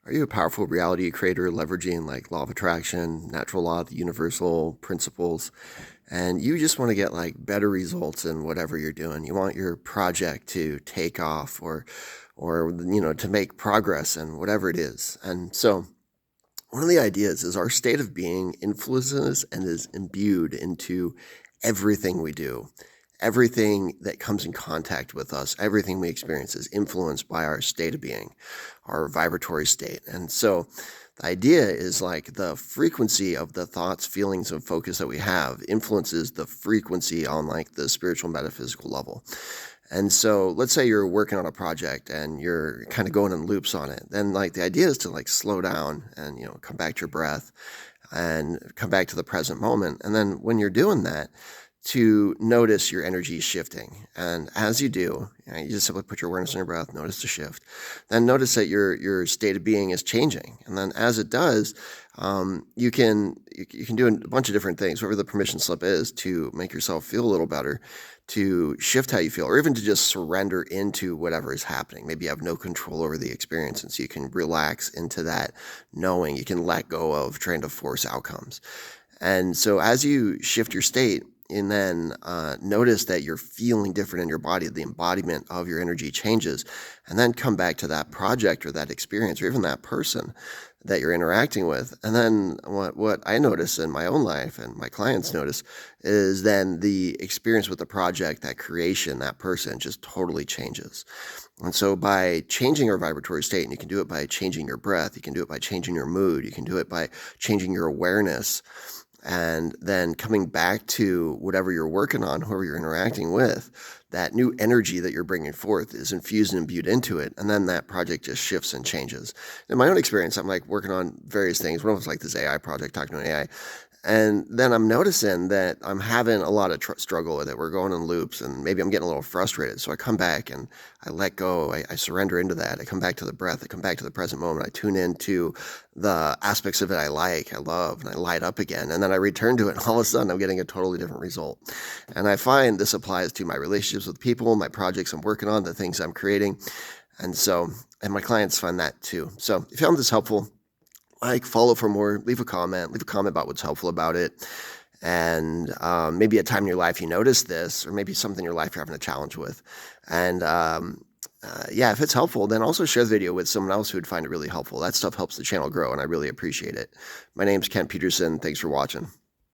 Are you a powerful reality creator leveraging like law of attraction, natural law, the universal principles, and you just want to get like better results in whatever you're doing? You want your project to take off or to make progress in whatever it is. And so one of the ideas is our state of being influences and is imbued into everything we do. Everything that comes in contact with us, everything we experience is influenced by our state of being, our vibratory state. And so the idea is like the frequency of the thoughts, feelings, and focus that we have influences the frequency on like the spiritual metaphysical level. And so let's say you're working on a project and you're kind of going in loops on it. Then like the idea is to like slow down and, come back to your breath and come back to the present moment. And then when you're doing that, to notice your energy shifting. And as you do, you just simply put your awareness on your breath, notice the shift. Then notice that your state of being is changing. And then as it does, you can do a bunch of different things, whatever the permission slip is, to make yourself feel a little better, to shift how you feel, or even to just surrender into whatever is happening. Maybe you have no control over the experience, and so you can relax into that knowing. You can let go of trying to force outcomes. And so as you shift your state, and then notice that you're feeling different in your body, the embodiment of your energy changes, and then come back to that project or that experience or even that person that you're interacting with. And then what I notice in my own life and my clients notice is then the experience with the project, that creation, that person just totally changes. And so by changing our vibratory state, and you can do it by changing your breath, you can do it by changing your mood, you can do it by changing your awareness, and then coming back to whatever you're working on, whoever you're interacting with, that new energy that you're bringing forth is infused and imbued into it. And then that project just shifts and changes. In my own experience, I'm like working on various things. One of them was like this AI project, talking to an AI. And then I'm noticing that I'm having a lot of struggle with it. We're going in loops and maybe I'm getting a little frustrated. So I come back and I let go. I surrender into that. I come back to the breath. I come back to the present moment. I tune into the aspects of it I like, I love, and I light up again. And then I return to it. And all of a sudden I'm getting a totally different result. And I find this applies to my relationships with people, my projects I'm working on, the things I'm creating. And my clients find that too. So if you found this helpful, follow for more, leave a comment about what's helpful about it. And maybe a time in your life you notice this, or maybe something in your life you're having a challenge with. And if it's helpful, then also share the video with someone else who would find it really helpful. That stuff helps the channel grow, and I really appreciate it. My name's Kent Petersen. Thanks for watching.